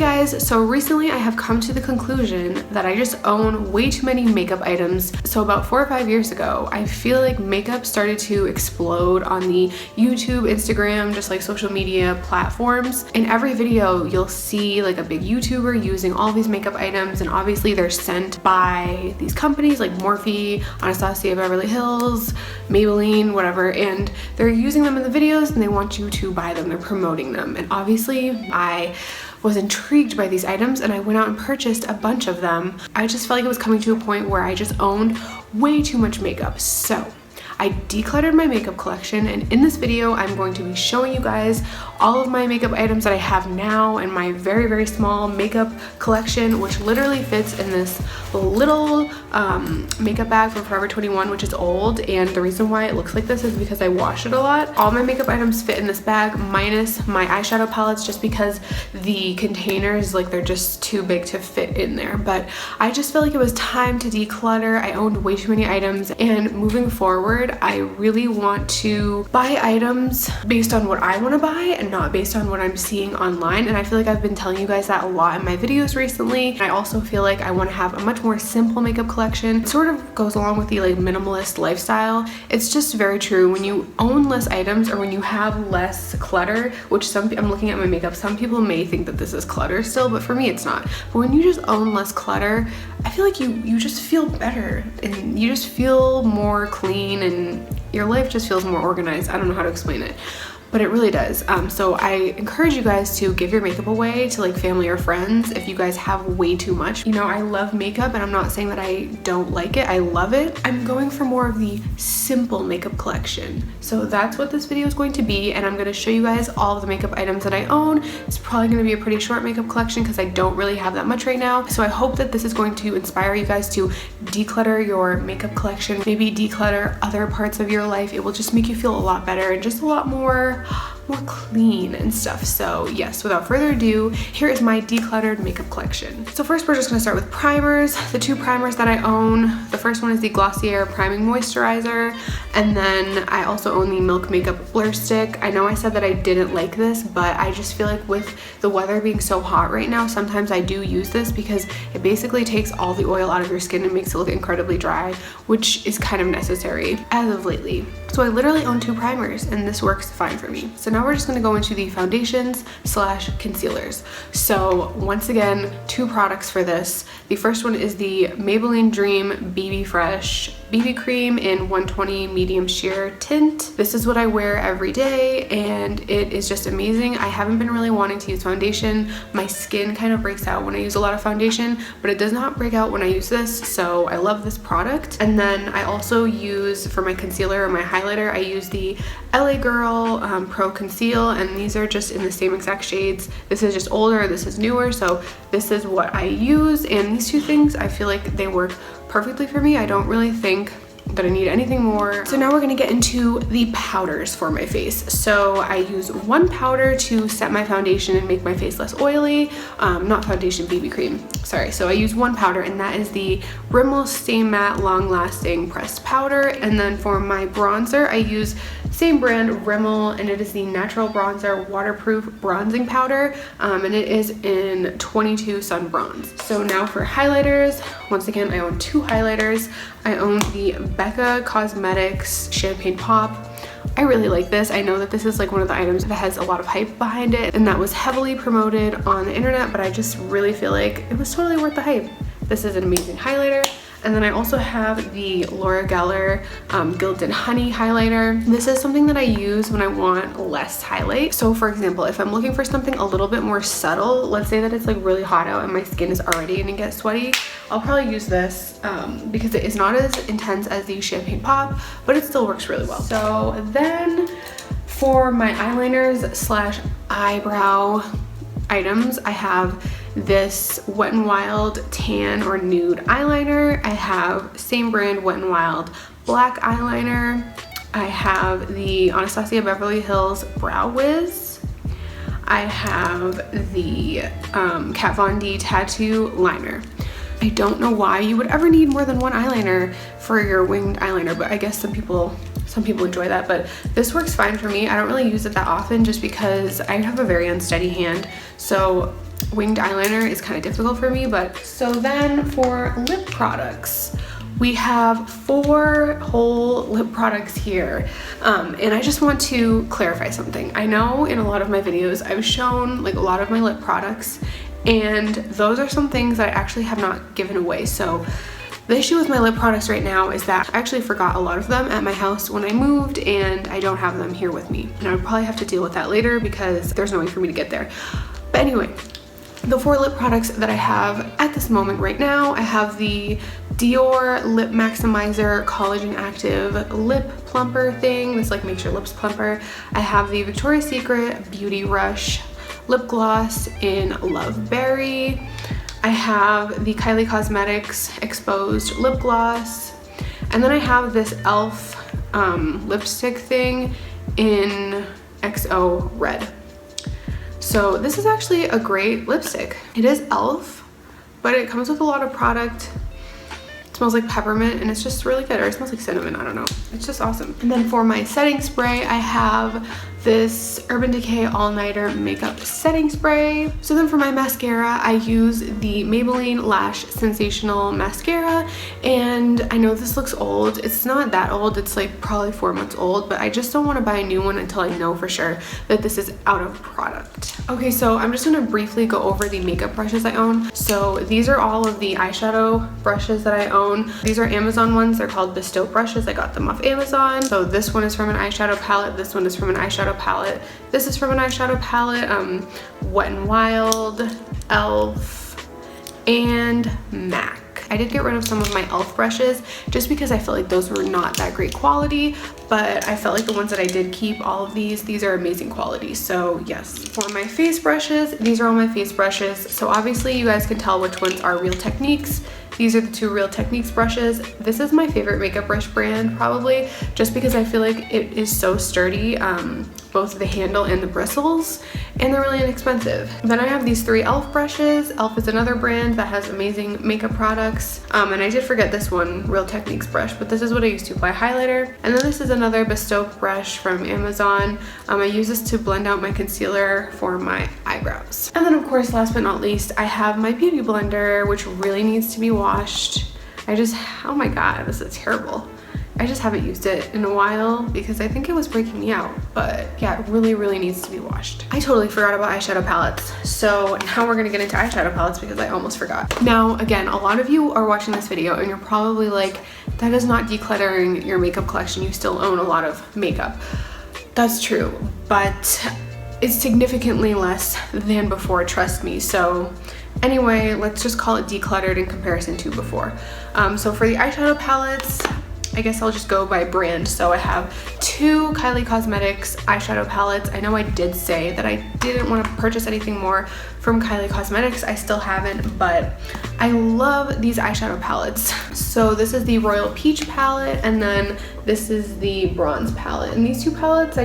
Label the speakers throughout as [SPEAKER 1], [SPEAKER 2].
[SPEAKER 1] guys, so recently I have come to the conclusion that I just own way too many makeup items. So about 4 or 5 years ago, I feel like makeup started to explode on the YouTube, Instagram, just like social media platforms. In every video, you'll see like a big YouTuber using all these makeup items, and obviously they're sent by these companies like MORPHE, Anastasia Beverly Hills, Maybelline, whatever, and they're using them in the videos and they want you to buy them. They're promoting them. And obviously I was intrigued by these items and I went out and purchased a bunch of them. I just felt like it was coming to a point where I just owned way too much makeup. So I decluttered my makeup collection, and in this video I'm going to be showing you guys all of my makeup items that I have now and my very, very small makeup collection, which literally fits in this little makeup bag from Forever 21, which is old, and the reason why it looks like this is because I wash it a lot. All my makeup items fit in this bag minus my eyeshadow palettes, just because the containers, like, they're just too big to fit in there. But I just felt like it was time to declutter. I owned way too many items, and moving forward I really want to buy items based on what I want to buy and not based on what I'm seeing online. And I feel like I've been telling you guys that a lot in my videos recently. I also feel like I want to have a much more simple makeup collection. It sort of goes along with the like minimalist lifestyle. It's just very true. When you own less items, or when you have less clutter, which I'm looking at my makeup, some people may think that this is clutter still, but for me it's not. But when you just own less clutter, I feel like you just feel better and you just feel more clean and your life just feels more organized. I don't know how to explain it, but it really does. So I encourage you guys to give your makeup away to like family or friends if you guys have way too much. You know, I love makeup and I'm not saying that I don't like it. I love it. I'm going for more of the simple makeup collection. So that's what this video is going to be, and I'm going to show you guys all of the makeup items that I own. It's probably going to be a pretty short makeup collection because I don't really have that much right now. So I hope that this is going to inspire you guys to declutter your makeup collection, maybe declutter other parts of your life. It will just make you feel a lot better and just a lot more clean and stuff. So yes, without further ado, here is my decluttered makeup collection. So first we're just going to start with primers. The two primers that I own, the first one is the Glossier Priming Moisturizer, and then I also own the Milk Makeup Blur Stick. I know I said that I didn't like this, but I just feel like with the weather being so hot right now, sometimes I do use this because it basically takes all the oil out of your skin and makes it look incredibly dry, which is kind of necessary as of lately. So I literally own two primers and this works fine for me. So now we're just going to go into the foundations slash concealers. So once again, two products for this. The first one is the Maybelline Dream BB Fresh BB Cream in 120 medium sheer tint. This is what I wear every day and it is just amazing. I haven't been really wanting to use foundation. My skin kind of breaks out when I use a lot of foundation, but it does not break out when I use this, so I love this product. And then I also use, for my concealer or my highlighter, I use the LA Girl Pro Conceal, and these are just in the same exact shades. This is just older, this is newer, so this is what I use, and these two things, I feel like they work perfectly for me. I don't really think that I need anything more. So now we're gonna get into the powders for my face. So I use one powder to set my foundation and make my face less oily. Not foundation, BB cream, sorry. So I use one powder, and that is the Rimmel Stay Matte Long Lasting Pressed Powder. And then for my bronzer, I use same brand, Rimmel, and it is the Natural Bronzer Waterproof Bronzing Powder, and it is in 22 Sun Bronze. So now for highlighters, once again, I own two highlighters. I own the Becca Cosmetics Champagne Pop. I really like this. I know that this is like one of the items that has a lot of hype behind it and that was heavily promoted on the internet, but I just really feel like it was totally worth the hype. This is an amazing highlighter. And then I also have the Laura Geller Gilded Honey highlighter. This is something that I use when I want less highlight. So for example, if I'm looking for something a little bit more subtle, let's say that it's like really hot out and my skin is already gonna get sweaty, I'll probably use this because it is not as intense as the Champagne Pop, but it still works really well. So then for my eyeliners slash eyebrow items, I have this Wet n Wild tan or nude eyeliner. I have same brand Wet n Wild black eyeliner. I have the Anastasia Beverly Hills Brow Wiz. I have the Kat Von D Tattoo Liner. I don't know why you would ever need more than one eyeliner for your winged eyeliner, but I guess some people enjoy that, but this works fine for me. I don't really use it that often just because I have a very unsteady hand, so winged eyeliner is kind of difficult for me. But so then for lip products, we have 4 whole lip products here, and I just want to clarify something. I know in a lot of my videos I've shown like a lot of my lip products, and those are some things that I actually have not given away. So the issue with my lip products right now is that I actually forgot a lot of them at my house when I moved, and I don't have them here with me, and I would probably have to deal with that later because there's no way for me to get there. But anyway, the 4 lip products that I have at this moment right now, I have the Dior Lip Maximizer Collagen Active Lip Plumper thing. This like makes your lips plumper. I have the Victoria's Secret Beauty Rush Lip Gloss in Love Berry. I have the Kylie Cosmetics Exposed Lip Gloss. And then I have this e.l.f. Lipstick thing in XO Red. So this is actually a great lipstick. It is e.l.f., but it comes with a lot of product. It smells like peppermint and it's just really good, or it smells like cinnamon, I don't know. It's just awesome. And then for my setting spray, I have this Urban Decay All Nighter Makeup Setting Spray. So then for my mascara, I use the Maybelline Lash Sensational Mascara, and I know this looks old. It's not that old, it's like probably 4 months old, but I just don't want to buy a new one until I know for sure that this is out of product. Okay, so I'm just gonna briefly go over the makeup brushes I own. So these are all of the eyeshadow brushes that I own. These are Amazon ones, they're called Bestow brushes. I got them off Amazon. So this one is from an eyeshadow palette, this one is from an eyeshadow palette, this is from an eyeshadow palette, Wet n Wild, e.l.f., and MAC. I did get rid of some of my e.l.f. brushes just because I felt like those were not that great quality, but I felt like the ones that I did keep, all of these are amazing quality. So yes. For my face brushes, these are all my face brushes. So obviously you guys can tell which ones are Real Techniques. These are the 2 Real Techniques brushes. This is my favorite makeup brush brand probably, just because I feel like it is so sturdy, both the handle and the bristles, and they're really inexpensive. Then I have these 3 e.l.f. brushes. e.l.f. is another brand that has amazing makeup products. And I did forget this one, Real Techniques brush, but this is what I use to apply highlighter. And then this is another Bestow brush from Amazon. I use this to blend out my concealer for my eyebrows. And then of course, last but not least, I have my beauty blender, which really needs to be washed. Oh my god, this is terrible. I just haven't used it in a while because I think it was breaking me out, but yeah, it really needs to be washed. I totally forgot about eyeshadow palettes, so now we're gonna get into eyeshadow palettes because I almost forgot. Now again, a lot of you are watching this video and you're probably like, that is not decluttering your makeup collection, you still own a lot of makeup. That's true, but it's significantly less than before, trust me. So anyway, let's just call it decluttered in comparison to before. So for the eyeshadow palettes, I guess I'll just go by brand. So I have 2 Kylie Cosmetics eyeshadow palettes. I know I did say that I didn't want to purchase anything more from Kylie Cosmetics. I still haven't, but I love these eyeshadow palettes. So this is the Royal Peach palette, and then this is the Bronze palette. And these 2 palettes,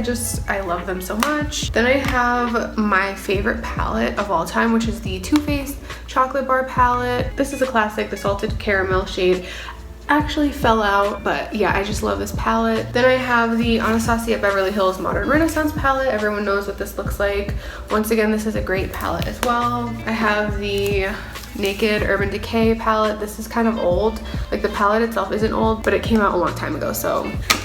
[SPEAKER 1] I love them so much. Then I have my favorite palette of all time, which is the Too Faced Chocolate Bar palette. This is a classic, the Salted Caramel shade. Actually fell out, but yeah, I just love this palette. Then I have the Anastasia Beverly Hills Modern Renaissance palette. Everyone knows what this looks like. Once again, this is a great palette as well. I have the Naked Urban Decay palette. This is kind of old. Like the palette itself isn't old, but it came out a long time ago. So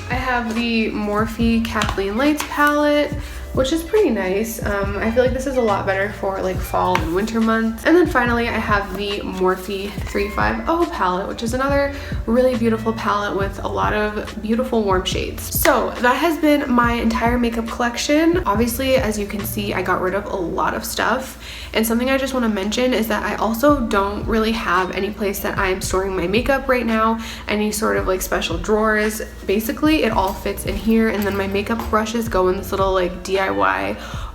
[SPEAKER 1] I have the Morphe Kathleen Lights palette, which is pretty nice. I feel like this is a lot better for like fall and winter months. And then finally, I have the Morphe 350 palette, which is another really beautiful palette with a lot of beautiful warm shades. So that has been my entire makeup collection. Obviously, as you can see, I got rid of a lot of stuff. And something I just want to mention is that I also don't really have any place that I'm storing my makeup right now, any sort of like special drawers. Basically, it all fits in here, and then my makeup brushes go in this little like DIY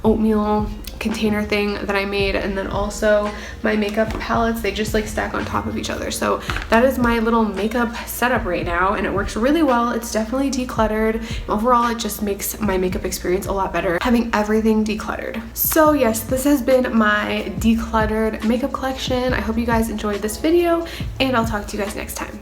[SPEAKER 1] oatmeal container thing that I made, and then also my makeup palettes, they just like stack on top of each other. So that is my little makeup setup right now, and it works really well. It's definitely decluttered. Overall, it just makes my makeup experience a lot better having everything decluttered. So yes, this has been my decluttered makeup collection. I hope you guys enjoyed this video, and I'll talk to you guys next time.